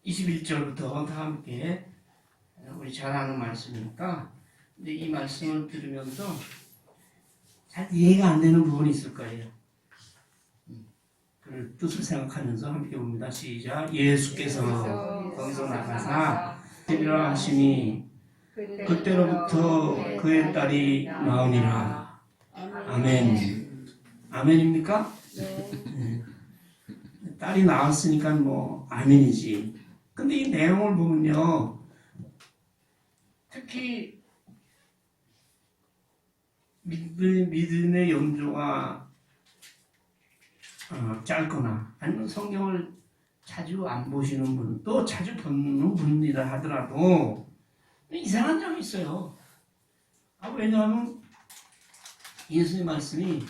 21절부터 다 함께 우리 잘 아는 말씀이니까 근데 이 말씀을 들으면서 잘 이해가 안 되는 부분이 있을 거예요. 그 뜻을 생각하면서 함께 봅니다. 시작. 예수께서 거기서 나가사 되리라 하시니 그때로부터 그의 딸이 나으니라. 아멘. 아멘입니까? 네. 딸이 나왔으니까 뭐 아멘이지. 근데 이 내용을 보면요, 특히 믿음의 연조가 짧거나 아니면 성경을 자주 안 보시는 분, 또 자주 보는 분이라 하더라도 이상한 점이 있어요. 왜냐하면 예수의 말씀이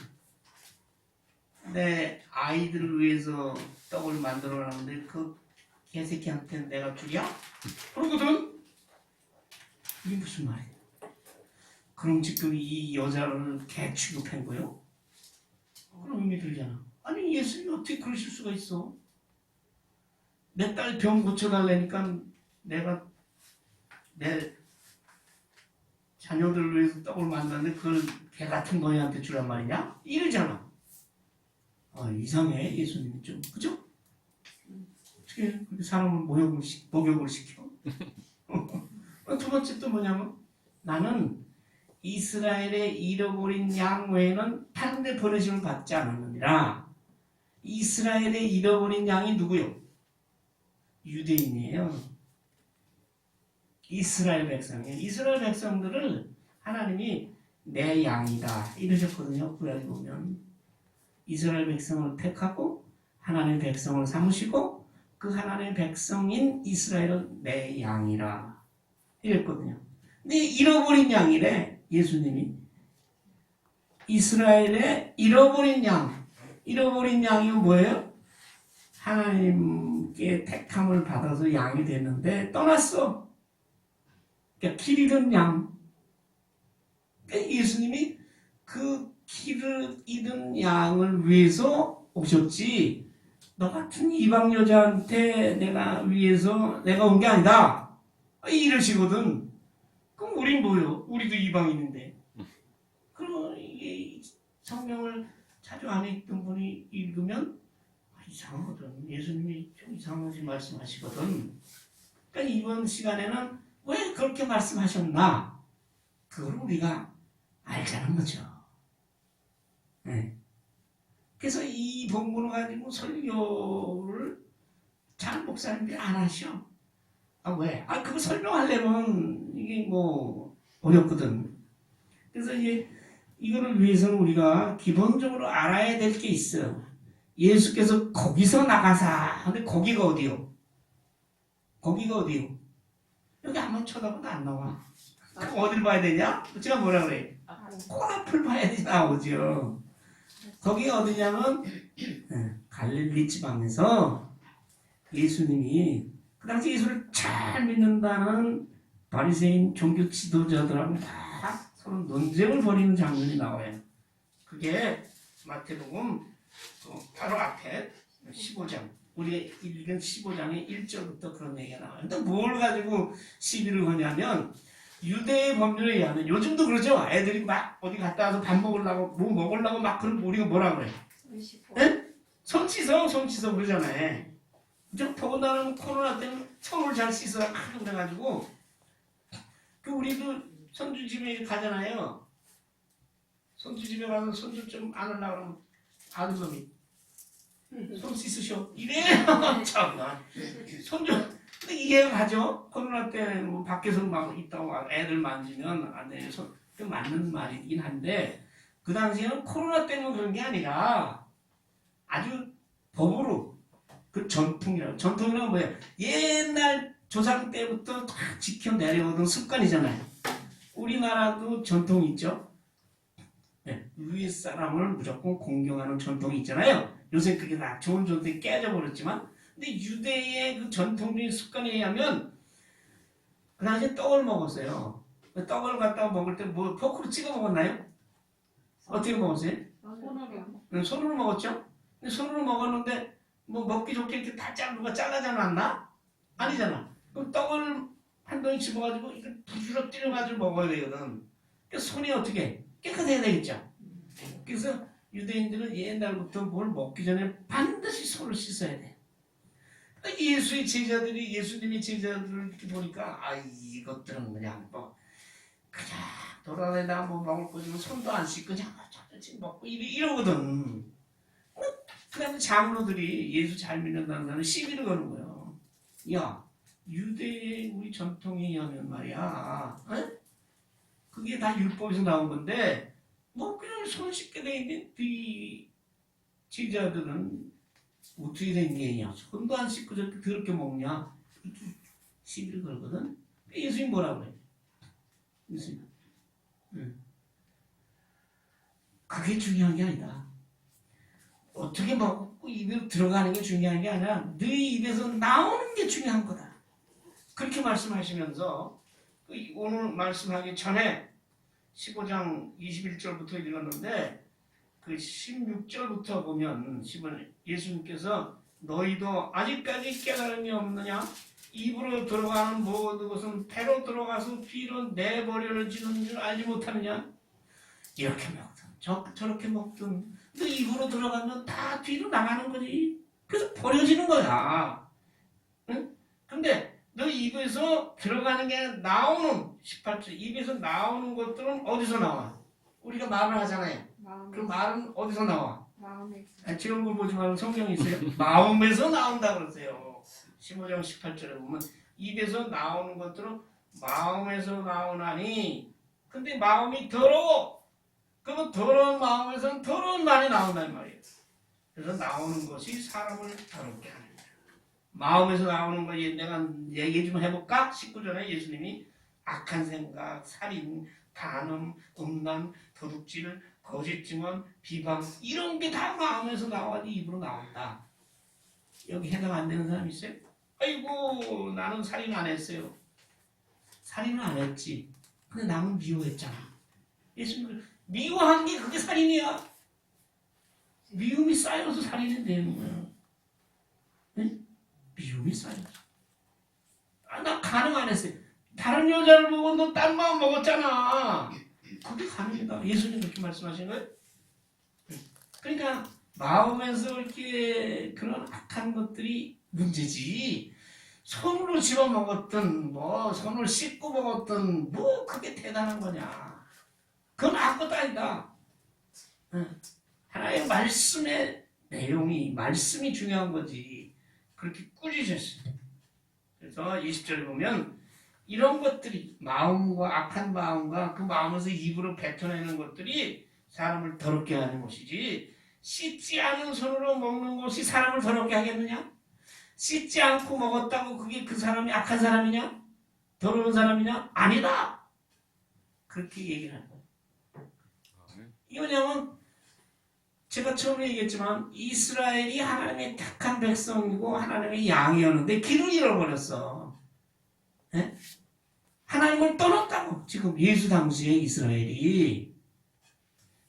내 아이들을 위해서 떡을 만들어 놨는데 그 개새끼한테 내가 주랴? 그러거든. 이게 무슨 말이야? 그럼 지금 이 여자를 개 취급한 거요? 그럼 의미 들잖아. 아니 예수님이 어떻게 그러실 수가 있어? 내 딸 병 고쳐달라니까 내가 내 자녀들을 위해서 떡을 만드는데 그걸 개 같은 거한테 주란 말이냐? 이러잖아. 이상해 예수님이 좀 그죠? 어떻게 그렇게 사람을 목욕을 시켜? 두 번째 또 뭐냐면 나는 이스라엘의 잃어버린 양 외에는 다른 데 버려짐을 받지 않았느니라. 이스라엘의 잃어버린 양이 누구요? 유대인이에요. 이스라엘 백성이에요. 이스라엘 백성들을 하나님이 내 양이다 이러셨거든요. 구약에 보면 이스라엘 백성을 택하고 하나님의 백성을 삼으시고 그 하나님의 백성인 이스라엘은 내 양이라 이랬거든요. 근데 잃어버린 양이래. 예수님이 이스라엘의 잃어버린 양이 뭐예요? 하나님께 택함을 받아서 양이 됐는데 떠났어. 그러니까 길 잃은 양. 그러니까 예수님이 그 길을 잃은 양을 위해서 오셨지 너 같은 이방 여자한테 내가 온 게 아니다 이러시거든. 그럼 우린 뭐요? 우리도 이방인인데. 그럼 이게 성경을 자주 안 읽던 분이 읽으면 이상하거든. 예수님이 좀 이상하게 말씀하시거든. 그러니까 이번 시간에는 왜 그렇게 말씀하셨나? 그걸 우리가 알자는 거죠. 네. 그래서 이 본문을 가지고 설교를 잘 목사님들이 안 하셔. 왜? 그거 설명하려면 이게 뭐 어렵거든. 그래서 이제 이거를 위해서는 우리가 기본적으로 알아야 될 게 있어. 예수께서 거기서 나가사. 근데 거기가 어디요? 여기 한번 쳐다보도 안 나와. 그럼 어딜 봐야 되냐? 제가 뭐라 그래? 코앞을 봐야지 나오죠. 거기가 어디냐면 갈릴리 지방에서 예수님이 그 당시 예수를 잘 믿는다는 바리새인 종교 지도자들하고 다 서로 논쟁을 벌이는 장면이 나와요. 그게 마태복음 바로 앞에 15장 우리가 읽은 15장의 1절부터 그런 얘기가 나와요. 근데 뭘 가지고 시비를 하냐면 유대의 법률에 의하면 요즘도 그러죠. 애들이 막 어디 갔다 와서 밥 먹으려고 뭐 먹으려고 막 그런 우리가 뭐라 그래? 네? 손 씻어 그러잖아요. 더군다나 코로나 때문에 손을 잘 씻어라 그래가지고 우리도 손주 집에 가잖아요. 손주 집에 가서 손주 좀 안으려고 그러면 아들놈이 손 씻으셔 이래요. 참나 손주 근데 이해가 가죠. 코로나 때 뭐 밖에서 막 있다고 애들 만지면 안 돼요. 좀 맞는 말이긴 한데 그 당시에는 코로나 때문에 그런 게 아니라 아주 법으로 그 전통이라고 뭐예요? 옛날 조상 때부터 다 지켜 내려오던 습관이잖아요. 우리나라도 전통이 있죠. 네, 위에 사람을 무조건 공경하는 전통이 있잖아요. 요새 그게 다 좋은 전통이 깨져버렸지만 근데 유대의 그 전통적인 습관에 의하면 그 당시에 떡을 먹었어요. 떡을 갖다가 먹을 때 뭐 포크로 찍어 먹었나요? 어떻게 먹었어요? 손으로 먹었죠? 근데 손으로 먹었는데 뭐 먹기 좋게 이렇게 다 누가 잘라져 놨나? 아니잖아. 그럼 떡을 한 덩이 집어가지고 이걸 부스러 찌려가지고 먹어야 되거든. 그러니까 손이 어떻게 깨끗해야 되겠죠. 그래서 유대인들은 옛날부터 뭘 먹기 전에 반드시 손을 씻어야 돼. 그러니까 예수의 제자들이 예수님의 제자들을 이렇게 보니까 이것들은 그냥 뭐 그냥 돌아다니다 뭐 먹을 거 주면 손도 안 씻고 그냥 저저지 먹고 이러거든. 그다음에 장로들이 예수 잘 믿는다는 사람은 시비를 거는 거예요. 야, 유대의 우리 전통에 의하면 말이야, 그게 다 율법에서 나온 건데 뭐 그냥 손 씻게 돼 있는 이 제자들은 어떻게 된 게냐? 손도 안 씻고 저렇게 더럽게 먹냐? 시비를 걸거든. 예수님 뭐라고 그래? 예수님, 그게 중요한 게 아니다. 어떻게 먹고 입에 들어가는 게 중요한 게 아니라 너희 입에서 나오는 게 중요한 거다. 그렇게 말씀하시면서 오늘 말씀하기 전에 15장 21절부터 읽었는데 그 16절부터 보면 예수님께서 너희도 아직까지 깨달음이 없느냐? 입으로 들어가는 모든 것은 배로 들어가서 피로 내버려지는 줄 알지 못하느냐? 이렇게 먹든 저렇게 먹든 너 입으로 들어가면 다 뒤로 나가는 거지. 그래서 버려지는 거야. 응? 근데 너 입에서 들어가는 게 나오는 18절 입에서 나오는 것들은 어디서 나와? 우리가 말을 하잖아요. 그 말은 어디서 나와? 마음에서. 지금 걸 보지 말고 성경이 있어요. 마음에서 나온다 그러세요. 15장 18절에 보면 입에서 나오는 것들은 마음에서 나오나니 근데 마음이 더러워. 그러면 더러운 마음에서는 더러운 말이 나온단 말이에요. 그래서 나오는 것이 사람을 더럽게 하는 거예요. 마음에서 나오는 거 내가 얘기 좀 해볼까? 19절에 예수님이 악한 생각, 살인, 간음, 음란, 도둑질, 거짓 증언, 비방 이런 게 다 마음에서 나와도 입으로 나온다. 여기 해당 안 되는 사람 있어요? 아이고 나는 살인 안 했어요. 살인은 안 했지. 근데 나는 미워했잖아. 예수님 미워한 게 그게 살인이야. 미움이 쌓여서 살인이 되는 거야. 응? 미움이 쌓여서. 나 간음 안 했어요. 다른 여자를 보고 너 딴 마음 먹었잖아. 그게 간음이다. 예수님 그렇게 말씀하신 거예요? 그러니까 마음에서 이렇게 그런 악한 것들이 문제지. 손으로 집어 먹었든 뭐 손을 씻고 먹었든 뭐 그게 대단한 거냐. 그건 아무것도 아니다. 하나의 말씀의 내용이 말씀이 중요한 거지. 그렇게 꾸짖으셨어요. 그래서 20절에 보면 이런 것들이 마음과 악한 마음과 그 마음에서 입으로 뱉어내는 것들이 사람을 더럽게 하는 것이지 씻지 않은 손으로 먹는 것이 사람을 더럽게 하겠느냐? 씻지 않고 먹었다고 그게 그 사람이 악한 사람이냐? 더러운 사람이냐? 아니다. 그렇게 얘기를 하는 거예요. 이거냐면 제가 처음에 얘기했지만 이스라엘이 하나님의 택한 백성이고 하나님의 양이었는데 길을 잃어버렸어. 네? 하나님을 떠났다고 지금 예수 당시에 이스라엘이.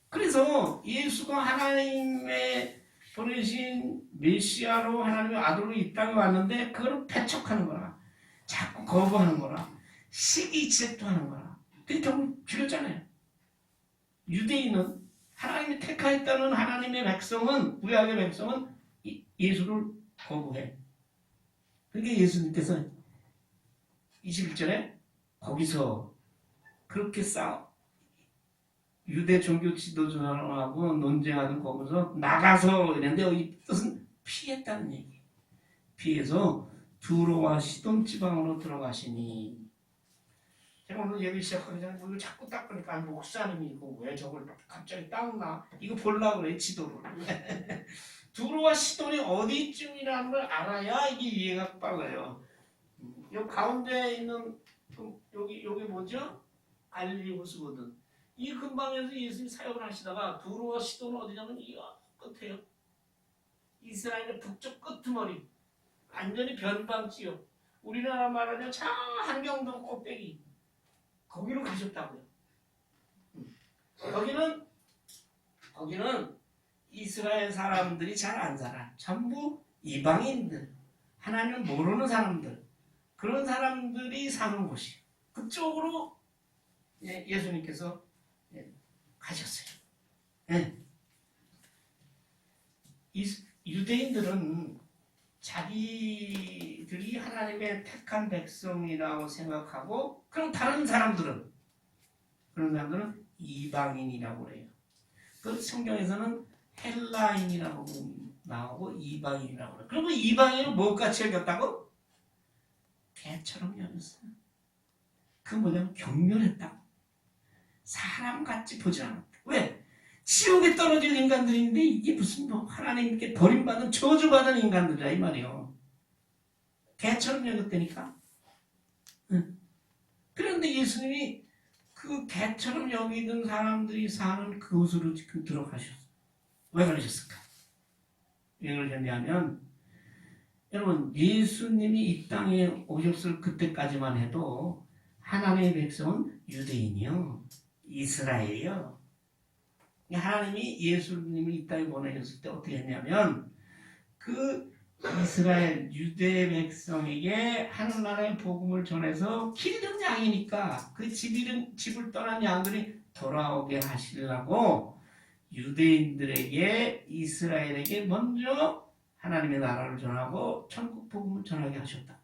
그래서 예수가 하나님의 보내신 메시아로 하나님의 아들로 이 땅에 왔는데 그걸 배척하는 거라. 자꾸 거부하는 거라. 시기 질투하는 거라. 그게 결국 죽였잖아요. 유대인은 하나님이 택하였다는 하나님의 백성은 구약의 백성은 예수를 거부해. 그러니까 예수님께서 21절에 거기서 그렇게 유대 종교 지도자하고 논쟁하는 거기서 나가서 이랬는데 이 뜻은 피했다는 얘기. 피해서 두로와 시돈 지방으로 들어가시니. 제가 오늘 얘기 시작하기 전에 이거 자꾸 닦으니까 목사님이고 왜 저걸 갑자기 닦나? 이거 보려고 그래 지도를. 두로와 시돈이 어디쯤이라는 걸 알아야 이게 이해가 빨라요. 요 가운데 있는 여기 뭐죠? 갈릴리 호수거든. 이 근방에서 예수님이 사역을 하시다가 두로와 시돈은 어디냐면 이 끝에요. 이스라엘의 북쪽 끄트머리. 완전히 변방지역. 우리나라 말하자면 저 한경동 꼭대기. 거기로 가셨다고요. 거기는 이스라엘 사람들이 잘 안 살아. 전부 이방인들. 하나님을 모르는 사람들. 그런 사람들이 사는 곳이 그쪽으로 예수님께서 가셨어요. 예. 유대인들은 자기들이 하나님의 택한 백성이라고 생각하고 그럼 다른 사람들은 그런 사람들은 이방인이라고 해요. 그 성경에서는 헬라인이라고 나오고 이방인이라고 해요. 그러면 이방인은 뭐같이 여겼다고? 개처럼 여겼어요. 그 뭐냐면 경멸했다고. 사람같이 보지 않았다. 왜? 지옥에 떨어질 인간들인데 이게 무슨 뭐 하나님께 버림받은 저주받은 인간들이라 이 말이에요. 개처럼 여겼다니까. 응. 그런데 예수님이 그 개처럼 여기던 사람들이 사는 그곳으로 지금 들어가셨어요. 왜 그러셨을까? 왜 그러셨냐면 여러분 예수님이 이 땅에 오셨을 그때까지만 해도 하나님의 백성은 유대인이요. 이스라엘이요. 하나님이 예수님을 이 땅에 보내셨을 때 어떻게 했냐면 그 이스라엘 유대 백성에게 하나님의 복음을 전해서 길 잃은 양이니까 그 집을 떠난 양들이 돌아오게 하시려고 유대인들에게 이스라엘에게 먼저 하나님의 나라를 전하고 천국 복음을 전하게 하셨다.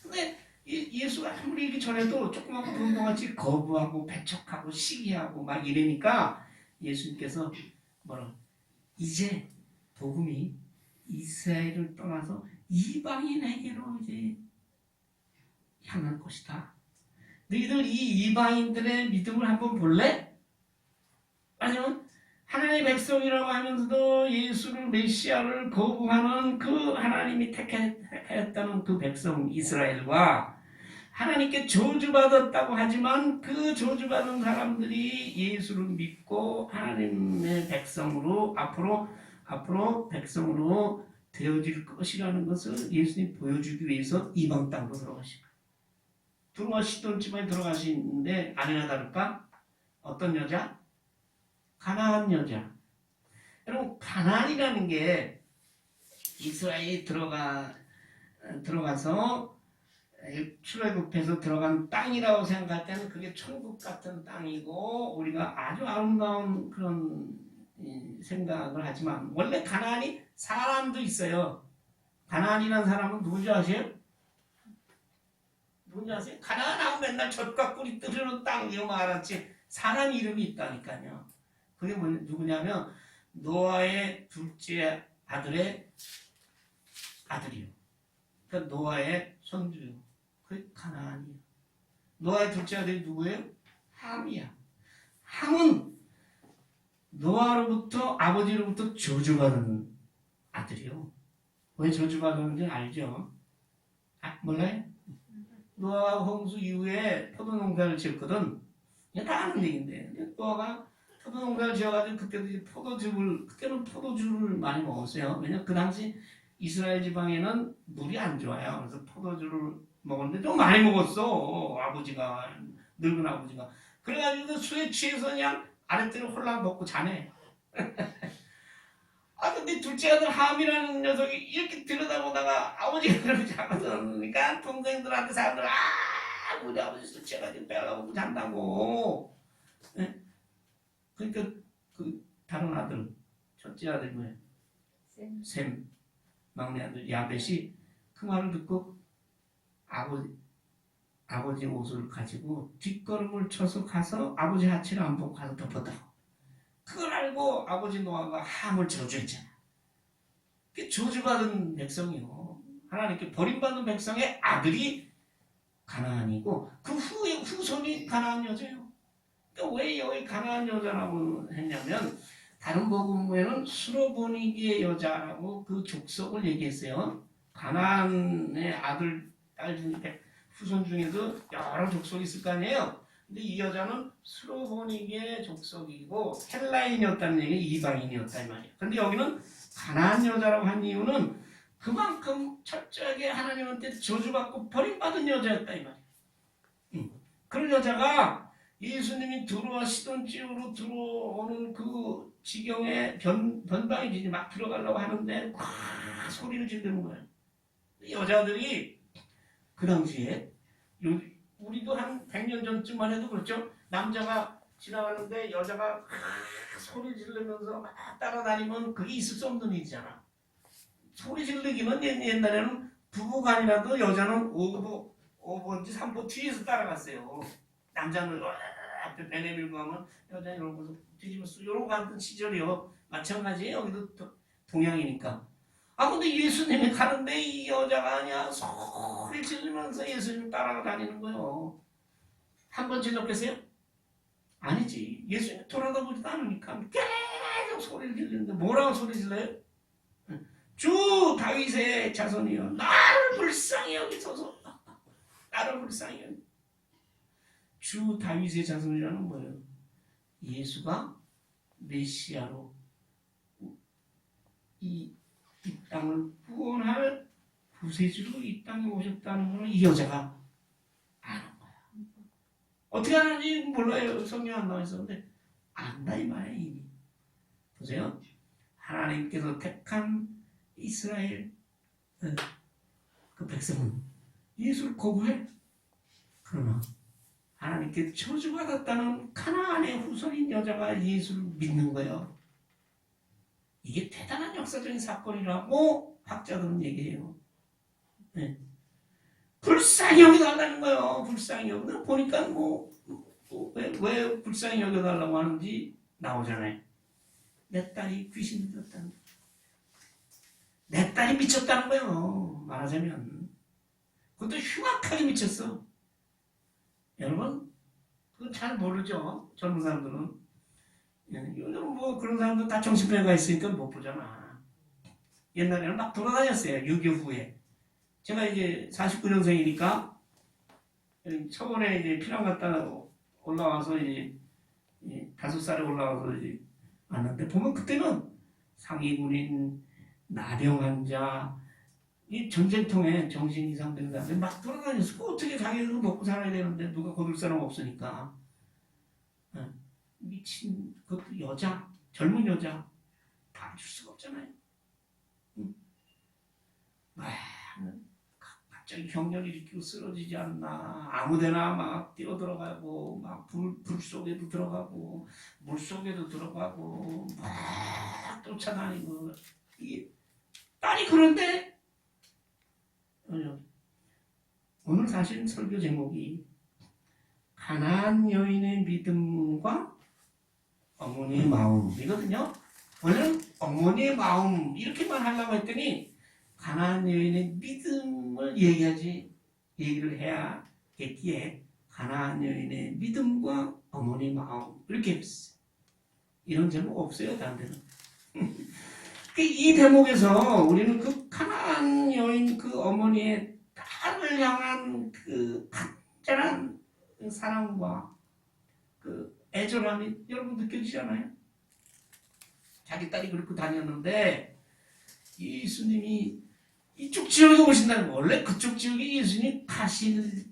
근데 예수가 아무리 이렇게 전해도 조그맣고 분동같이 거부하고 배척하고 시기하고 막 이러니까 예수님께서 뭐라 이제 복음이 이스라엘을 떠나서 이방인에게로 이제 향할 것이다. 너희들 이 이방인들의 믿음을 한번 볼래? 아니면 하나님의 백성이라고 하면서도 예수를 메시아를 거부하는 그 하나님이 택했다는 그 백성 이스라엘과 하나님께 저주받았다고 하지만 그 저주받은 사람들이 예수를 믿고 하나님의 백성으로 앞으로 백성으로 되어질 것이라는 것을 예수님 보여주기 위해서 이방 땅으로 들어가신 거예요. 들어가시던 집에 들어가시는데 아니나 다를까? 어떤 여자? 가나안 여자. 여러분 가나안이라는 게 이스라엘이 들어가서 출애굽해서 들어간 땅이라고 생각할 때는 그게 천국 같은 땅이고 우리가 아주 아름다운 그런 생각을 하지만 원래 가나안이 사람도 있어요. 가나안이라는 사람은 누군지 아세요? 누군지 아세요? 가나안하고 맨날 젖과 꿀이 뜨르는 땅 이런 거 알았지 사람 이름이 있다니까요. 그게 누구냐면 노아의 둘째 아들의 아들이요. 그러니까 노아의 손주요. 그게 가나안이에요. 노아의 둘째 아들이 누구예요? 함이야. 함은 노아로부터 아버지로부터 저주받은 아들이요. 왜 저주받았는지 알죠? 몰라요? 노아가 홍수 이후에 포도농사를 지었거든. 이게 다 아는 얘기인데 노아가 포도농사를 지어가지고 그때는 포도주를 많이 먹었어요. 왜냐면 그 당시 이스라엘 지방에는 물이 안 좋아요. 그래서 포도주를 먹었는데 좀 많이 먹었어. 늙은 아버지가. 그래가지고 술에 취해서 그냥 아랫대로 홀랑 먹고 자네. 근데 둘째 아들 함이라는 녀석이 이렇게 들여다보다가 아버지가 그러고 자거든. 그러니까 동생들한테 사람들 우리 아버지 술 취해가지고 빼려고 잔다고. 네? 그러니까 그 다른 아들, 첫째 아들 뭐예요? 셈. 막내 아들 야벳이 그 말을 듣고 아버지 옷을 가지고 뒷걸음을 쳐서 가서 아버지 하체를 안 보고 가서 덮었다고. 그걸 알고 아버지 노아가 함을 저주했잖아. 그게 저주받은 백성이요. 하나님께 버림받은 백성의 아들이 가나안이고 그 후에 후손이 가나안 여자예요. 그러니까 왜 여기 가나안 여자라고 했냐면 다른 복음에는 수로보니게 여자라고 그 족속을 얘기했어요. 가나안의 아들, 딸 후손 중에도 여러 족속이 있을 거 아니에요. 근데 이 여자는 수로보니게 족속이고 헬라인이었다는 얘기, 이방인이었단 말이에요. 근데 여기는 가나안 여자라고 한 이유는 그만큼 철저하게 하나님한테 저주받고 버림받은 여자였다 이 말이에요. 그런 여자가 예수님이 들어와시던 지역으로 들어오는 그 지경에 변방이지 막 들어가려고 하는데 소리를 지르는 거예요. 여자들이 그 당시에 우리도 한 100년 전쯤만 해도 그렇죠. 남자가 지나가는데 여자가 소리 지르면서 막 따라다니면 그게 있을 수 없는 일이잖아. 소리 지르기는 옛날에는 부부간이라도 여자는 5번지 3번 뒤에서 따라갔어요. 남자는 앞에 배 내밀고 하면 여자는 이런 거서 뒤집어쓰고 이런 거 하던 시절이요. 마찬가지예요. 여기도 동양이니까. 근데 예수님이 가는데 이 여자가 아니야. 소리 지르면서 예수님 따라다니는 거예요. 한 번 질렀겠어요? 아니지. 예수님 돌아다보지도 않으니까 계속 소리를 지르는데 뭐라고 소리 질러요? 주 다윗의 자손이여 나를 불쌍히 여기소서. 나를 불쌍히 여기. 주 다윗의 자손이라는 거예요. 예수가 메시아로 이 땅을 구원할 구세주로 이 땅에 오셨다는 걸 이 여자가 아는 거야. 어떻게 하는지 몰라요. 성경 안 나와 있었는데 안다 이 말이야 이미. 보세요. 하나님께서 택한 이스라엘 그 백성은 예수를 거부해. 그러나 하나님께 저주받았다는 가나안의 후손인 여자가 예수를 믿는 거예요. 이게 대단한 역사적인 사건이라고 학자들은 얘기해요. 네. 불쌍히 여겨달라는 거예요. 불쌍히 여겨. 보니까 왜 불쌍히 여겨달라고 하는지 나오잖아요. 내 딸이 귀신 들었다는 거예요. 내 딸이 미쳤다는 거예요. 말하자면. 그것도 흉악하게 미쳤어. 여러분, 그건 잘 모르죠. 젊은 사람들은. 요즘 뭐 그런 사람들 다 정신병가 있으니까 못 보잖아. 옛날에는 막 돌아다녔어요. 6.25 후에. 제가 이제 49년생이니까 처음에 이제 피난 갔다 올라와서 이제 5살에 올라와서 이제 왔는데 보면 그때는 상위군인, 나병 환자, 이 전쟁통에 정신 이상된 사람들 막 돌아다녔어. 어떻게 자기들은 먹고 살아야 되는데 누가 거둘 사람 없으니까. 미친 그것도 여자, 젊은 여자 봐줄 수가 없잖아요. 갑자기 경련을 일으키고 쓰러지지 않나. 아무데나 막 뛰어들어가고 막 불 속에도 들어가고 물 속에도 들어가고 막 쫓아다니고. 이게 딸이 그런데 오늘 사실 설교 제목이 가나안 여인의 믿음과 어머니의 마음이거든요. 원래는 어머니의 마음 이렇게만 하려고 했더니 가나안 여인의 믿음을 얘기를 해야겠기에 가나안 여인의 믿음과 어머니의 마음 이렇게 했어요. 이런 제목 없어요. 다른 데는. 이 대목에서 우리는 그 가나안 여인 그 어머니의 딸을 향한 그 간절한 사랑과 그 애절함이 여러분 느껴지잖아요. 자기 딸이 그렇게 다녔는데 예수님이 이쪽 지역에 오신다는 거. 원래 그쪽 지역에 예수님이 가실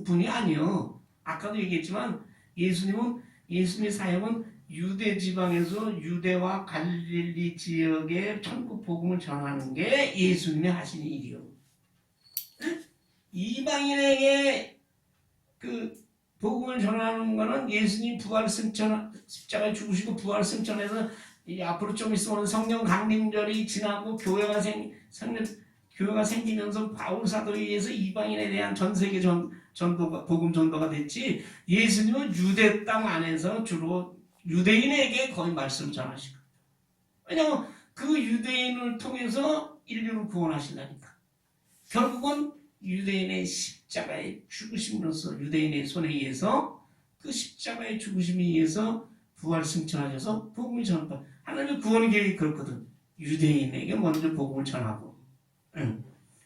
분이 아니요. 아까도 얘기했지만 예수님의 사역은 유대 지방에서 유대와 갈릴리 지역에 천국 복음을 전하는 게 예수님이 하신 일이요. 이방인에게 그 복음을 전하는 거는 예수님 부활 승천 십자가에 죽으시고 부활 승천해서 이 앞으로 좀 있으면 성령 강림절이 지나고 교회가 생기면서 바울 사도에 의해서 이방인에 대한 전 세계 전도가 복음 전도가 됐지. 예수님은 유대 땅 안에서 주로 유대인에게 거의 말씀 전하시고. 왜냐하면 그 유대인을 통해서 인류를 구원하신다니까. 결국은 유대인의 십자가의 죽으심으로써 유대인의 손에 의해서 그 십자가의 죽으심에 의해서 부활 승천하셔서 복음을 전한다. 하나님의 구원 계획이 그렇거든. 유대인에게 먼저 복음을 전하고.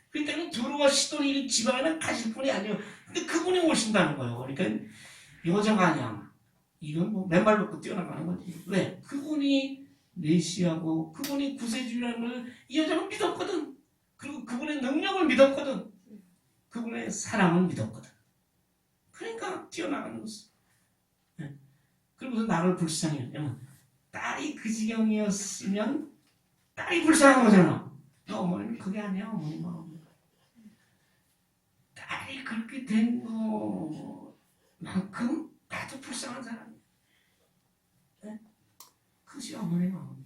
그러니까 두루와 시돈 이 지방에는 가실 분이 아니에요. 근데 그분이 오신다는 거예요. 그러니까 여자가 아니야. 이건 뭐 맨발 벗고 뛰어나가는 거지. 왜? 그분이 메시아고 그분이 구세주라는 걸 이 여자는 믿었거든. 그리고 그분의 능력을 믿었거든. 그분의 사랑을 믿었거든. 그러니까 뛰어나가는 거지. 그러면서 나를 불쌍히 여기면 딸이 그 지경이었으면 딸이 불쌍한 거잖아. 어머니는 그게 아니야. 어머니 마음. 딸이 그렇게 된 것만큼 나도 불쌍한 사람이야. 네? 그것이 어머니 마음이야.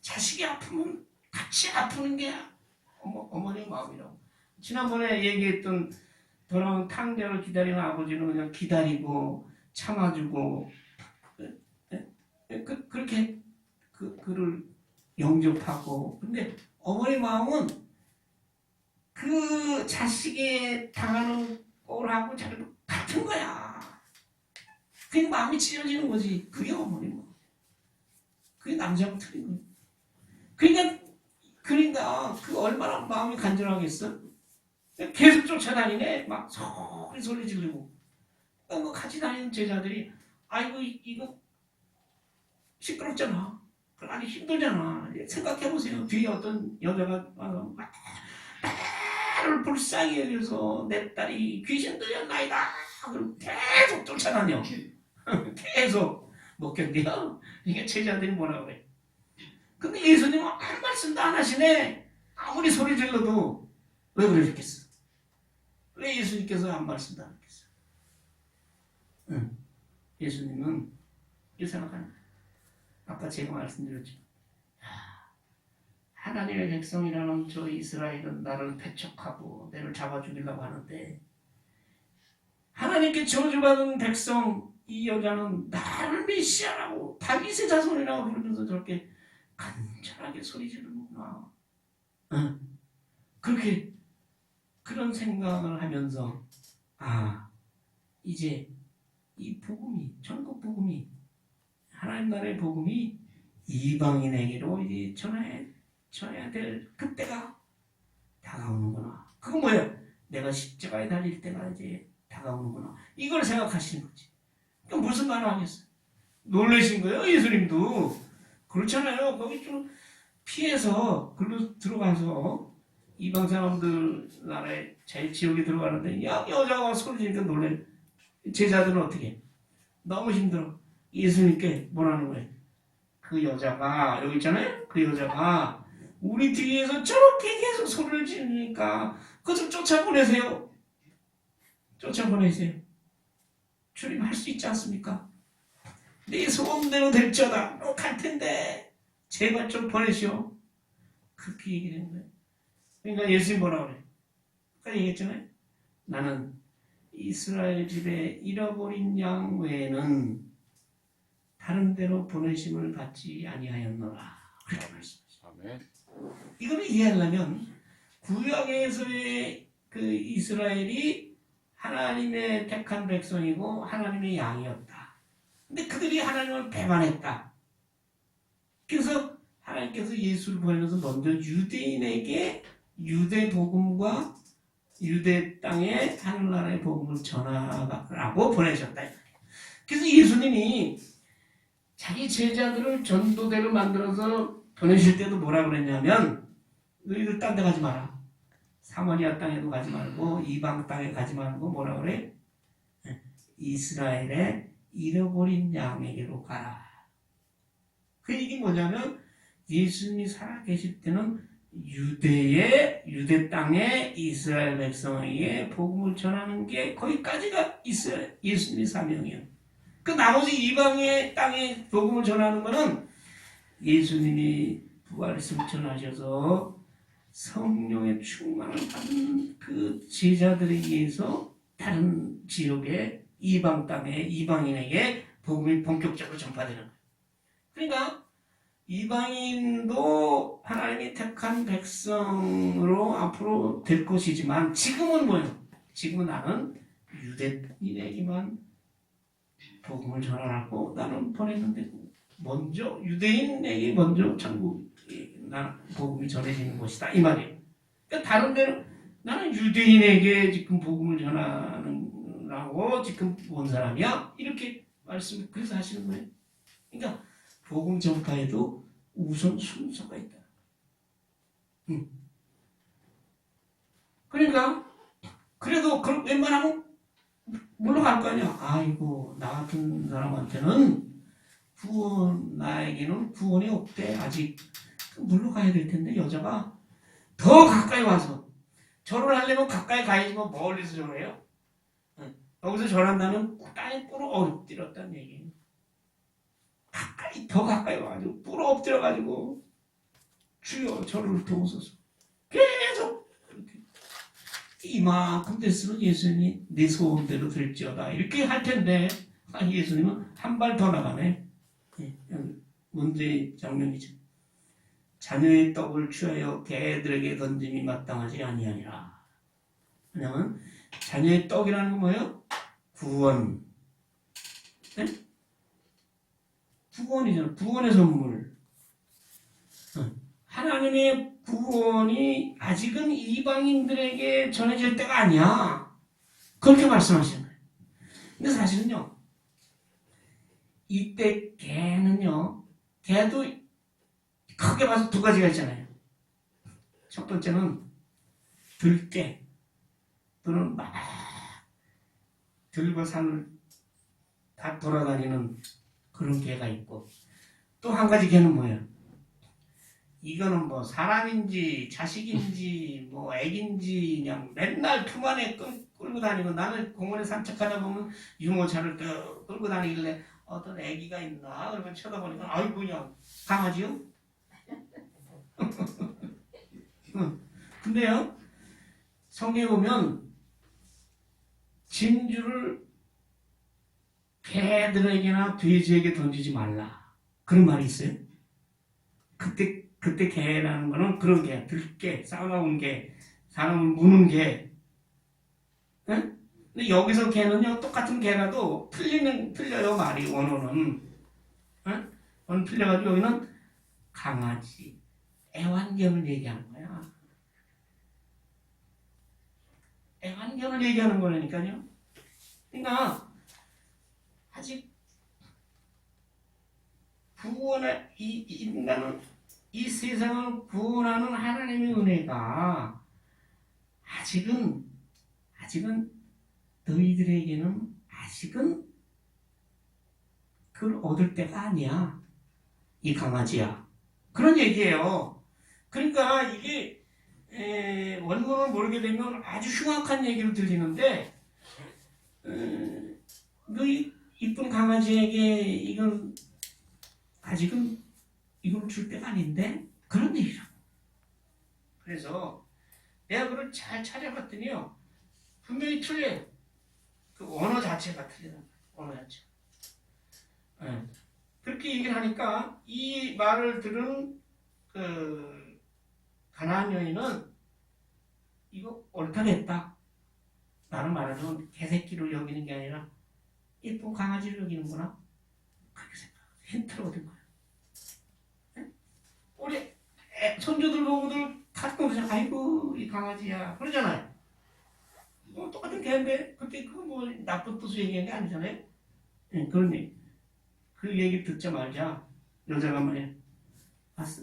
자식이 아프면 같이 아프는 게 어머니 마음이라고. 지난번에 얘기했던 돌아온 탕자를 기다리는 아버지는 그냥 기다리고 참아주고 그렇게 그를 영접하고. 근데 어머니 마음은 그 자식이 당하는 꼴하고 자기도 같은 거야. 그게 마음이 찢어지는 거지. 그게 어머니 마음. 그게 남자하고 틀린 거야. 그러니까 그 얼마나 마음이 간절하겠어? 계속 쫓아다니네. 막 소리 지르고. 뭐 같이 다니는 제자들이 아이고 이거 시끄럽잖아. 아니 힘들잖아. 생각해보세요. 뒤에 어떤 여자가 와서 나를 불쌍히 여겨서 내 딸이 귀신 들렸나이다. 그리고 계속 쫓아다녀. 계속 못 견뎌. 이게 제자들이 뭐라 그래. 근데 예수님은 한 말씀도 안 하시네. 아무리 소리 질러도. 왜 그러셨겠어? 왜 예수님께서 한 말씀도 안 하셨겠어? 예수님은 이 생각하는 거예요. 아까 제가 말씀드렸죠. 하나님의 백성이라는 저 이스라엘은 나를 배척하고 나를 잡아 죽이려고 하는데, 하나님께 저주받은 백성 이 여자는 나를 메시아라고 다윗의 자손이라고 부르면서 저렇게 간절하게 소리 지르는구나. 그렇게 그런 생각을 하면서 이제 이 복음이, 전국 복음이, 하나님 나라의 복음이 이방인에게로 이제 전해야 될 그때가 다가오는구나. 그건 뭐야? 내가 십자가에 달릴 때가 이제 다가오는구나. 이걸 생각하시는 거지. 그럼 무슨 말을 하겠어? 놀라신 거예요, 예수님도. 그렇잖아요. 거기 좀 피해서 글로 들어가서 이방 사람들 나라에 제일 지옥에 들어가는데 여자가 소리 지르니까 놀래. 제자들은 어떻게 해? 너무 힘들어. 예수님께 뭐라는 거예요? 그 여자가 여기 있잖아요. 그 여자가 우리 뒤에서 저렇게 계속 소리를 지르니까 그거 좀 쫓아보내세요. 쫓아보내세요. 출입할 수 있지 않습니까? 네 소원대로 될지어다. 갈 텐데 제발 좀 보내시오. 그렇게 얘기하는 거예요. 그러니까 예수님 뭐라 그래? 아까 얘기했잖아요. 나는 이스라엘 집에 잃어버린 양 외에는 다른 데로 보내심을 받지 아니하였노라. 그렇게 말씀하셨어요. 이걸 이해하려면 구약에서의 그 이스라엘이 하나님의 택한 백성이고 하나님의 양이었다. 근데 그들이 하나님을 배반했다. 그래서 하나님께서 예수를 보내면서 먼저 유대인에게 유대 복음과 유대 땅에 하늘나라의 복음을 전하라고 보내셨다. 그래서 예수님이 자기 제자들을 전도대로 만들어서 보내실 때도 뭐라 그랬냐면, 너희들 딴 데 가지 마라. 사마리아 땅에도 가지 말고 이방 땅에 가지 말고 뭐라 그래? 이스라엘의 잃어버린 양에게로 가라. 그 얘기 뭐냐면 예수님이 살아계실 때는 유대 땅에 이스라엘 백성에게 복음을 전하는 게 거기까지가 예수님의 사명이에요. 그 나머지 이방의 땅에 복음을 전하는 거는 예수님이 부활했음을 전하셔서 성령의 충만을 받은 그 제자들에 의해서 다른 지역의 이방 땅에 이방인에게 복음이 본격적으로 전파되는 거예요. 그러니까 이방인도 하나님이 택한 백성으로 앞으로 될 것이지만 지금은 뭐예요? 지금은 나는 유대인에게만 복음을 전하라고 나는 보냈는데 먼저 유대인에게 먼저 천국 복음이 전해지는 것이다 이 말이에요. 그러니까 다른 데는 나는 유대인에게 지금 복음을 전하라고 지금 온 사람이야 이렇게 말씀 그래서 하시는 거예요. 그러니까 복음 전파에도 우선 순서가 있다. 그러니까 그래도 웬만하면 물러갈 거 아니야. 아이고 나 같은 사람한테는 나에게는 구원이 없대. 아직 물러가야 될 텐데 여자가 더 가까이 와서 절을 하려면 가까이 가야지 뭐 멀리서 절해요? 여기서 절한다면 땅에 꿇어 엎드렸다는 얘기예요. 가까이 더 가까이 와가지고 꿇어 엎드려가지고 주여 저를 도우소서 계속 이렇게 이만큼 됐으면 예수님이 네 소원대로 될지어다 이렇게 할 텐데 예수님은 한 발 더 나가네. 문제의 장면이죠. 자녀의 떡을 취하여 개들에게 던짐이 마땅하지 아니하니라. 왜냐하면 자녀의 떡이라는 건 뭐예요? 구원. 네? 구원이잖아. 구원의 선물. 하나님의 구원이 아직은 이방인들에게 전해질 때가 아니야. 그렇게 말씀하시는 거예요. 근데 사실은요. 이때 개는요. 개도 크게 봐서 두 가지가 있잖아요. 첫 번째는 들개. 또는 막 들과 산을 다 돌아다니는 그런 개가 있고 또 한 가지 개는 뭐예요? 이거는 뭐 사람인지 자식인지 뭐 애긴지 그냥 맨날 품 안에 끌고 다니고 나는 공원에 산책하다 보면 유모차를 끌고 다니길래 어떤 애기가 있나 그러면 쳐다보니까 아이고 그냥 강아지요? 근데요 성경에 보면 진주를 개들에게나 돼지에게 던지지 말라 그런 말이 있어요. 그때 개라는 거는 그런 개, 들개, 싸나운 개, 사람을 무는 개. 응? 근데 여기서 개는요 똑같은 개라도 틀려요 말이 원어는. 응? 원어 틀려가지고 여기는 강아지, 애완견을 얘기하는 거야. 애완견을 얘기하는 거라니까요. 그러니까 아직 구원을 인간은 이 세상을 구원하는 하나님의 은혜가 아직은 너희들에게는 아직은 그걸 얻을 때가 아니야. 이 강아지야. 그런 얘기예요. 그러니까 이게 원문을 모르게 되면 아주 흉악한 얘기로 들리는데 너희 이쁜 강아지에게 이건 아직은 이걸 줄 때가 아닌데 그런 얘기라고. 그래서 내가 그걸 잘 찾아봤더니요 분명히 틀려요. 그 언어 자체가 틀리다. 언어 자체. 그렇게 얘기를 하니까 이 말을 들은 그 가나안 여인은 이거 옳다겠다. 나는 말하자면 개새끼를 여기는 게 아니라 예쁜 강아지를 여기는구나. 그렇게 생각해요. 힌트를 얻은 거예요. 우리 손주들 보고들 가끔 그러잖아요. 아이고 이 강아지야 그러잖아요. 뭐 똑같은 개인데 그때 그 뭐 나쁜 뜻으로 얘기한 게 아니잖아요. 그런 얘기. 그 얘기 듣자마자 여자가 말이야.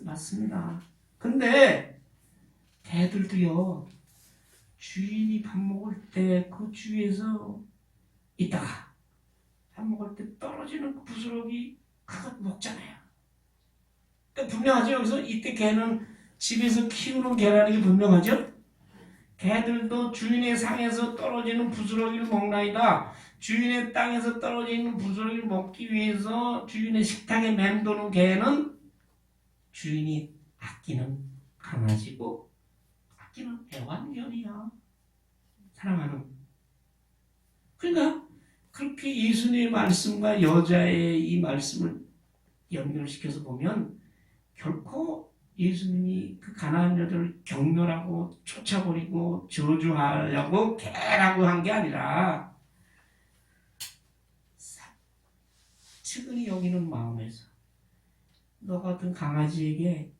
맞습니다. 근데 개들도요 주인이 밥 먹을 때 그 주위에서 있다가 밥 먹을 때 떨어지는 부스러기 그거 먹잖아요. 그러니까 분명하죠. 여기서 이때 개는 집에서 키우는 개라는 게 분명하죠. 개들도 주인의 상에서 떨어지는 부스러기를 먹나이다. 주인의 땅에서 떨어지는 부스러기를 먹기 위해서 주인의 식탁에 맴도는 개는 주인이 아끼는 강아지고 아끼는 애완견이야. 사랑하는. 그러니까 그렇게 예수님의 말씀과 여자의 이 말씀을 연결시켜서 보면 결코 예수님이 그 가나안 여자를 경멸하고 쫓아버리고 저주하려고 개라고 한 게 아니라 측은히 여기는 마음에서 너 같은 강아지에게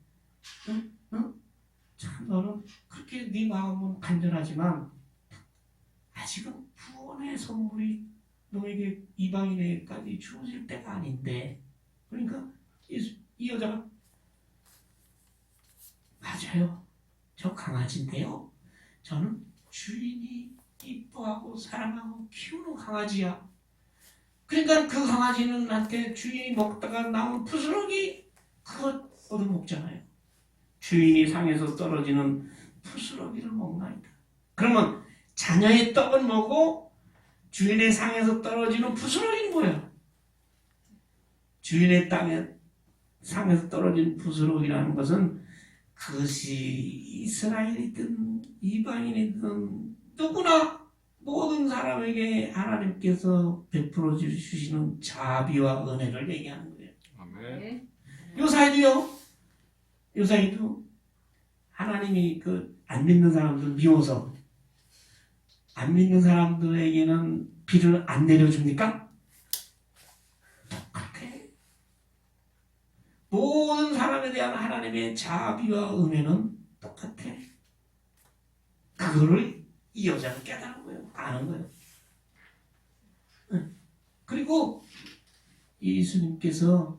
참 너는 그렇게 네 마음은 간절하지만 아직은 구원의 선물이 너에게 이방인에게까지 주어질 때가 아닌데 그러니까 이 여자가 맞아요. 저 강아지인데요. 저는 주인이 이뻐하고 사랑하고 키우는 강아지야. 그러니까 그 강아지는 한테 주인이 먹다가 남은 부스러기 그거 얻어먹잖아요. 주인이 상에서 떨어지는 부스러기를 먹나이다. 그러면 자녀의 떡은 뭐고 주인의 상에서 떨어지는 부스러기는 뭐예요? 주인의 땅에 상에서 떨어진 부스러기라는 것은 그것이 이스라엘이든 이방인이든 누구나 모든 사람에게 하나님께서 베풀어 주시는 자비와 은혜를 얘기하는 거예요. 아멘. 요사이도 하나님이 안 믿는 사람들 미워서 안 믿는 사람들에게는 비를 안 내려줍니까? 똑같아. 모든 사람에 대한 하나님의 자비와 은혜는 똑같아. 그거를 이 여자는 깨달은 거예요. 아는 거예요. 그리고 예수님께서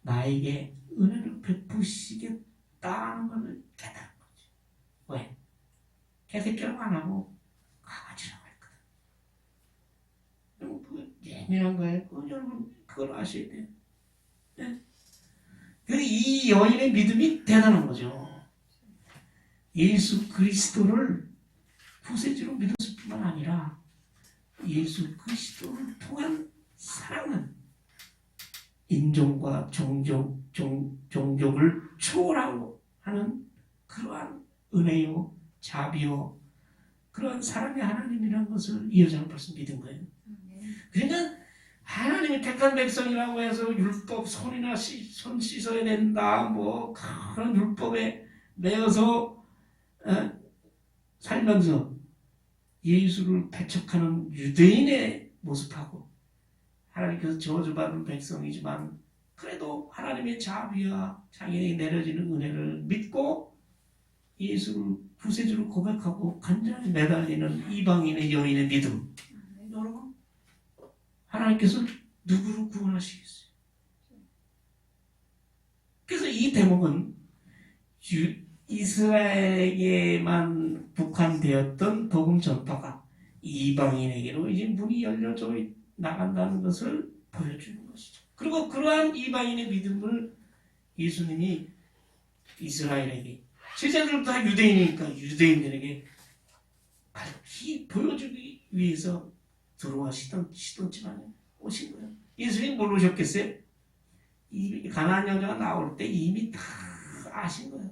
나에게 은혜를 베푸시겠다는 것을 깨달은 거지. 왜? 개새끼라고 안 하고 강아지라고 했거든. 여러분 그거 예민한 거예요. 여러분 그걸 아셔야 돼요. 네? 이 여인의 믿음이 대단한 거죠. 예수 그리스도를 구세주로 믿었을 뿐만 아니라 예수 그리스도를 통한 사랑은 인종과 종족을 초월하고 하는 그러한 은혜요, 자비요, 그러한 사랑의 하나님이라는 것을 이 여자는 벌써 믿은 거예요. 그러니까 하나님이 택한 백성이라고 해서 율법 손이나 손 씻어야 된다, 뭐 그런 율법에 매여서 살면서 예수를 배척하는 유대인의 모습하고 하나님께서 저주받은 백성이지만 그래도 하나님의 자비와 자기에게 내려지는 은혜를 믿고 예수를 구세주로 고백하고 간절히 매달리는 이방인의 여인의 믿음. 여러분 하나님께서 누구를 구원하시겠어요? 그래서 이 대목은 이스라엘에게만 국한되었던 복음 전파가 이방인에게로 이제 문이 열려져 나간다는 것을 보여주는 것이죠. 그리고 그러한 이방인의 믿음을 예수님이 이스라엘에게, 제자들도 다 유대인이니까 유대인들에게 밝히 보여주기 위해서 들어와시던지만 오신 거예요. 예수님 뭘 오셨겠어요? 이 가나안 여자가 나올 때 이미 다 아신 거예요.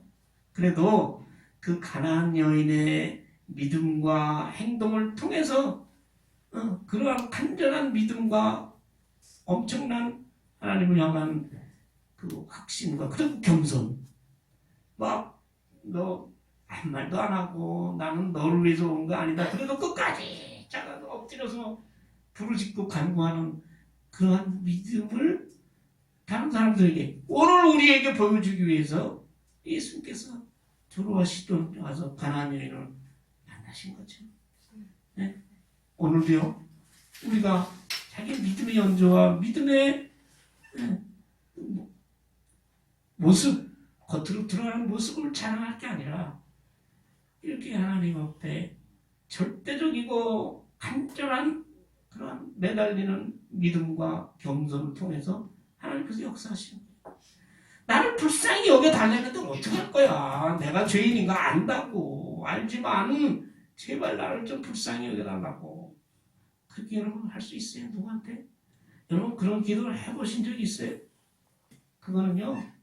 그래도 그 가나안 여인의 믿음과 행동을 통해서 그러한 간절한 믿음과 엄청난 하나님을 향한 그 확신과 그리고 겸손, 막 너 아무 말도 안 하고 나는 너를 위해서 온 거 아니다. 그래도 끝까지 자가 엎드려서 부르짖고 간구하는 그러한 믿음을 다른 사람들에게 오늘 우리에게 보여주기 위해서 예수님께서 들어와시던 와서 가나안 여인을 만나신 거죠. 네? 오늘도요 우리가 자기 믿음의 연조와 믿음의 모습, 겉으로 드러나는 모습을 자랑할 게 아니라 이렇게 하나님 앞에 절대적이고 간절한 그런 매달리는 믿음과 겸손을 통해서 하나님께서 역사하시는 거예요. 나를 불쌍히 여겨달라는데 어떡할 거야. 내가 죄인인가 안다고 알지만 제발 나를 좀 불쌍히 여겨달라고. 그렇게 여러분 할 수 있어요? 누구한테? 여러분 그런 기도를 해보신 적 있어요? 그거는요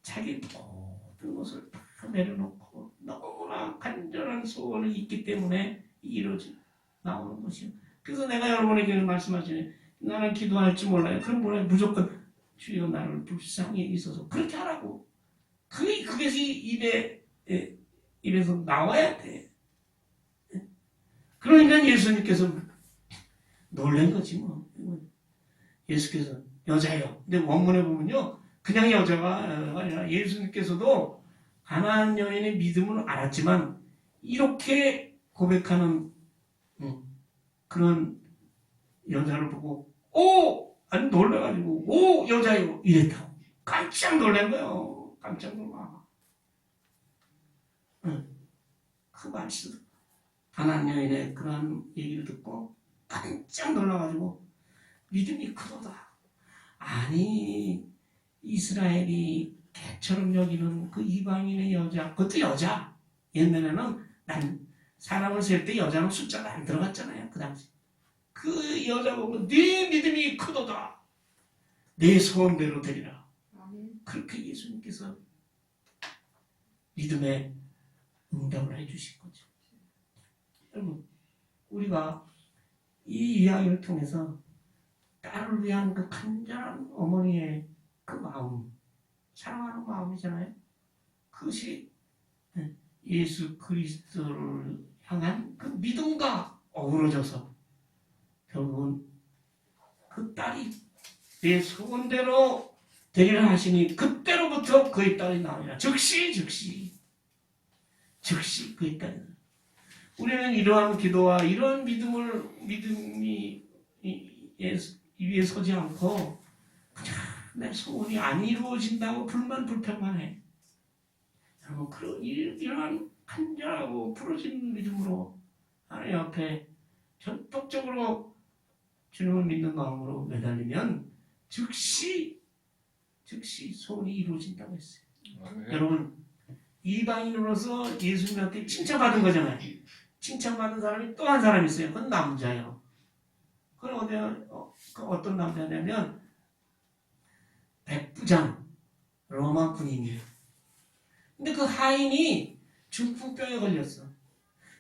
자기 모든 것을 다 내려놓고 너무나 간절한 소원이 있기 때문에 이루어져 나오는 것이요. 그래서 내가 여러분에게 말씀하시네. 나는 기도할 줄 몰라요. 그럼 뭐래요? 무조건 주여 나를 불쌍히 있어서 그렇게 하라고. 그것이 입에서 나와야 돼. 그러니까 예수님께서 놀란 거지 뭐. 예수께서 여자요. 근데 원문에 보면요. 그냥 여자가 아니라 예수님께서도 가나안 여인의 믿음을 알았지만 이렇게 고백하는 그런 여자를 보고 아니 놀라가지고 여자요 이랬다고 깜짝 놀란 거예요. 깜짝 놀라. 그 말씀 가나안 여인의 그런 얘기를 듣고 깜짝 놀라가지고 믿음이 크도다. 아니 이스라엘이 개처럼 여기는 그 이방인의 여자, 그것도 여자. 옛날에는 난 사람을 셀 때 여자는 숫자가 안 들어갔잖아요. 그 당시. 그 여자 보고 네 믿음이 크도다. 내 소원대로 되리라. 그렇게 예수님께서 믿음의 응답을 해주신 거죠. 여러분, 우리가 이 이야기를 통해서 딸을 위한 그 간절한 어머니의 그 마음, 사랑하는 마음이잖아요. 그것이 예수 그리스도를 향한 그 믿음과 어우러져서 결국은 그 딸이 내 소원대로 되리라 하시니 그때로부터 그의 딸이 나오니라. 즉시 그의 딸이 나오니라. 우리는 이러한 기도와 이러한 믿음이 위에 서지 않고 그냥 내 소원이 안 이루어진다고 불만불평만 해. 여러분, 그런 이러한 간절하고 부러지는 믿음으로 하나님 앞에 전폭적으로 주님을 믿는 마음으로 매달리면 즉시 소원이 이루어진다고 했어요. 여러분, 이방인으로서 예수님한테 칭찬받은 거잖아요. 칭찬받은 사람이 또 한 사람이 있어요. 그건 남자예요. 그건 어떤 남자냐면 백부장 로마 군인이에요. 근데 그 하인이 중풍병에 걸렸어.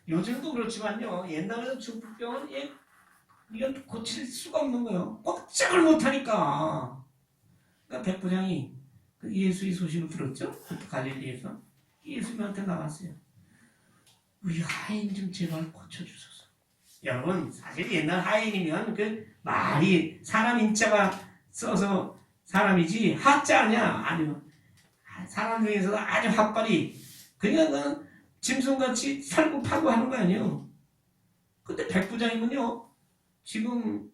요즘도 그렇지만요. 옛날에는 중풍병은 이건 고칠 수가 없는 거예요. 꼼짝을 못하니까. 그러니까 백부장이 그 예수의 소식을 들었죠. 갈릴리에서 예수님한테 나갔어요. 우리 하인 좀 제발 고쳐주소서. 여러분, 사실 옛날 하인이면 그 말이 사람 인자가 써서 사람이지 하자 아니야. 아니면 사람 중에서 아주 핫발이 그냥 그 짐승같이 살고 파고 하는 거 아니에요. 근데 백부장이면요. 지금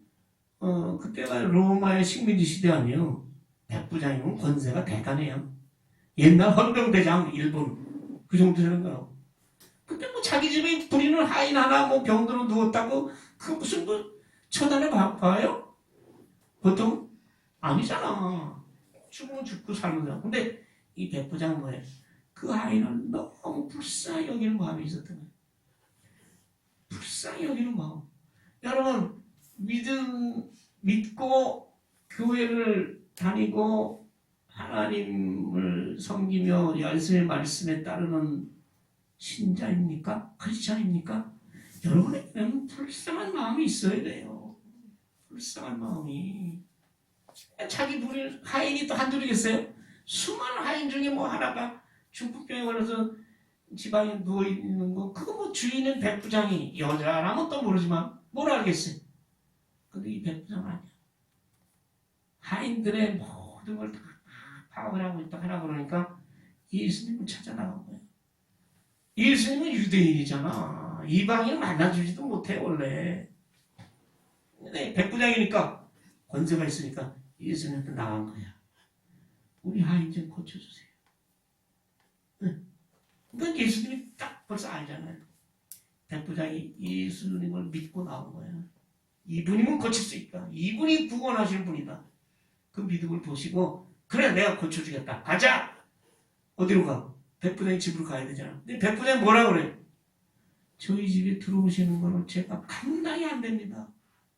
그때가 로마의 식민지 시대 아니에요. 백부장이면 권세가 대단해요. 옛날 헌병대장 일본 그 정도 되는 거예요. 근데 뭐 자기 집에 부리는 하인 하나 뭐 병들어 누웠다고 그 무슨 뭐 처단에 봐요? 보통 아니잖아. 죽으면 죽고 살면 돼. 근데 이 백부장은 뭐예요? 그 하인을 너무 불쌍히 여기는 마음이 있었던 거예요. 불쌍히 여기는 마음. 여러분, 믿고 교회를 다니고 하나님을 섬기며 예수의 말씀에 따르는 신자입니까? 크리스찬입니까? 여러분에게는 불쌍한 마음이 있어야 돼요. 불쌍한 마음이. 자기 부릴 하인이 또 한둘이겠어요? 수많은 하인 중에 뭐 하나가 중풍병에 걸려서 지방에 누워있는 거, 그거 뭐 주인은 백부장이 여자라면 또 모르지만 뭘 알겠어요? 근데 이 백부장 아니야. 하인들의 모든 걸 다 파악을 하고 있다 하라 그러니까 예수님을 찾아 나간 거예요. 예수님은 유대인이잖아. 이방인 만나주지도 못해 원래. 근데 백부장이니까 권세가 있으니까 예수님한테 나간 거야. 우리 하인 좀 고쳐주세요. 그러니까 예수님이 딱 벌써 알잖아요. 백부장이 예수님을 믿고 나온 거예요. 이분이면 고칠 수 있다. 이분이 구원하실 분이다. 그 믿음을 보시고 그래 내가 고쳐주겠다. 가자. 어디로 가? 백부장이 집으로 가야 되잖아. 근데 백부장이 뭐라 그래? 저희 집에 들어오시는 거는 제가 감당이 안 됩니다.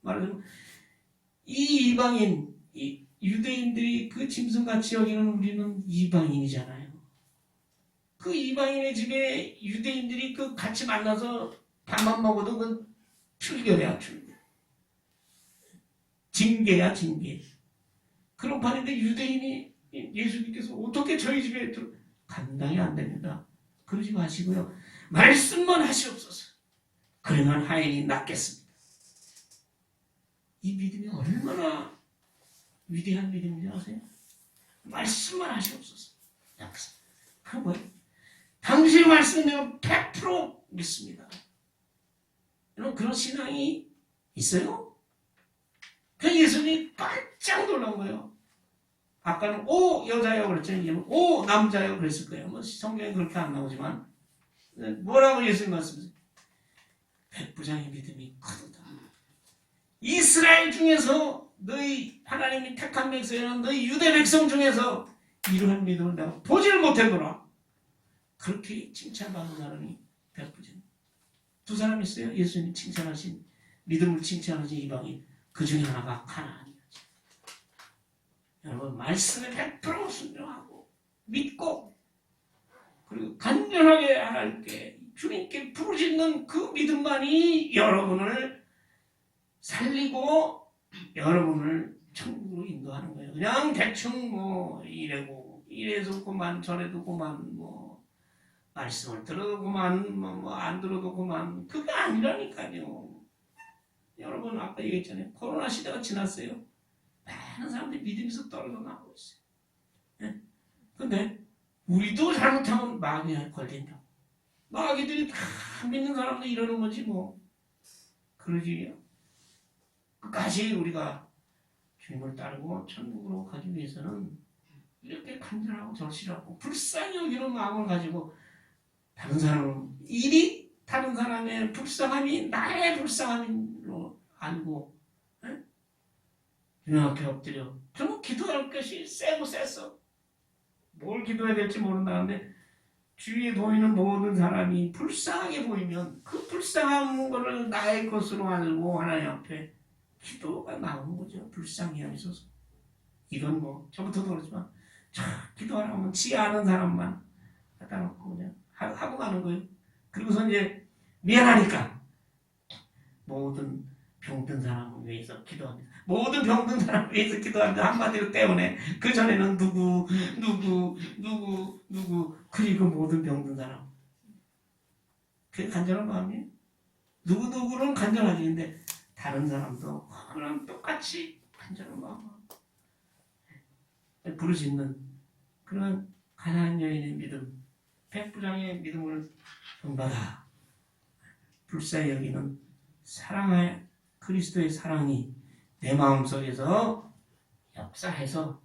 말하자면 이 이방인, 이 유대인들이 그 짐승같이 여기는 우리는 이방인이잖아요. 그 이방인의 집에 유대인들이 그 같이 만나서 밥만 먹어도 그건 출결이야, 출결. 징계야, 징계. 그런 판인데 유대인이 예수님께서 어떻게 저희 집에 감당이 안 됩니다. 그러지 마시고요. 말씀만 하시옵소서. 그러면 하인이 낫겠습니다. 이 믿음이 얼마나 위대한 믿음인지 아세요? 말씀만 하시옵소서. 그럼 뭐예요? 당신의 말씀은 내가 100% 믿습니다. 여러분 그런 신앙이 있어요? 그 예수님이 깜짝 놀란 거예요. 아까는 오 여자요 그랬잖아요. 오 남자요 그랬을 거예요. 뭐 성경에 그렇게 안 나오지만 뭐라고 예수님 말씀하세요? 백부장의 믿음이 크다. 이스라엘 중에서 너희 하나님이 택한 백성이나 너희 유대 백성 중에서 이러한 믿음을 내가 보지를 못했노라. 그렇게 칭찬받는 사람이 백부장. 두 사람 있어요. 예수님이 칭찬하신 믿음을 칭찬하신 이방인 그 중에 하나가 가나안이었죠. 여러분 말씀에 100% 순종하고 믿고 그리고 간절하게 하나님께 주님께 부르짖는 그 믿음만이 여러분을 살리고 여러분을 천국으로 인도하는 거예요. 그냥 대충 뭐 이래서 그만 저래도 그만 뭐 말씀을 들어도 그만 뭐 안 들어도 그만 그게 아니라니까요. 여러분 아까 얘기했잖아요. 코로나 시대가 지났어요. 많은 사람들이 믿음에서 떨어져 나오고 있어요. 네? 근데 우리도 잘못하면 마귀에 걸린다. 마귀들이 다 믿는 사람들 이러는 거지 뭐. 그러지요. 끝까지 우리가 주님을 따르고 천국으로 가기 위해서는 이렇게 간절하고 절실하고 불쌍히 여기는 마음을 가지고 다른 사람의 불쌍함이 나의 불쌍함으로 알고 주님 앞에 엎드려 저는 기도할 것이 세고 셌어. 뭘 기도해야 될지 모른다는데 주위에 보이는 모든 사람이 불쌍하게 보이면 그 불쌍한 거를 나의 것으로 알고 하나님 앞에 기도가 나오는 거죠. 불쌍히 하소서. 이건 뭐 저부터도 그렇지만 기도하라면 지 아는 사람만 갖다 놓고 그냥 하고 가는 거예요. 그리고서 이제 미안하니까 모든 병든 사람을 위해서 기도합니다. 모든 병든 사람을 위해서 기도합니다. 한마디로 때문에 그 전에는 누구 그리고 모든 병든 사람. 그게 간절한 마음이에요. 누구는 간절하지. 근데 다른 사람도 그런 똑같이 간절한 마음. 부르짖는 그런 가난한 여인의 믿음, 백부장의 믿음을 본받아 불쌍히 여기는 사랑의 그리스도의 사랑이 내 마음속에서 역사해서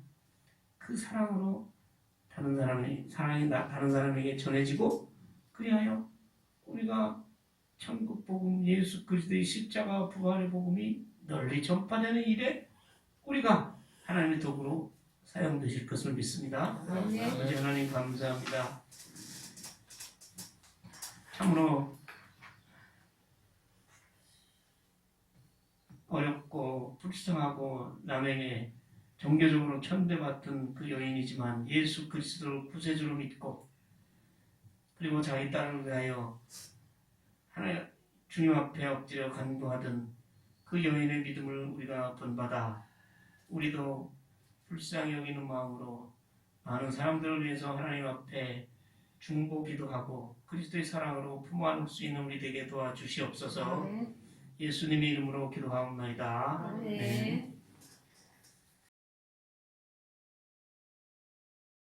그 사랑으로 다른 사람에게 전해지고 그리하여 우리가 천국 복음 예수 그리스도의 십자가 부활의 복음이 널리 전파되는 일에 우리가 하나님의 도구로 사용되실 것을 믿습니다. 아버지 하나님 감사합니다. 참으로 어렵고 불쌍하고 남에게 종교적으로 천대받던 그 여인이지만 예수 그리스도를 구세주로 믿고 그리고 자기 딸을 위하여 하나님 주님 앞에 엎드려 간구하던 그 여인의 믿음을 우리가 본받아 우리도 불쌍히 여기는 마음으로 많은 사람들을 위해서 하나님 앞에 중보기도 하고 그리스도의 사랑으로 품어 안을 수 있는 우리 되게 도와주시옵소서. 예수님의 이름으로 기도하옵나이다. 네.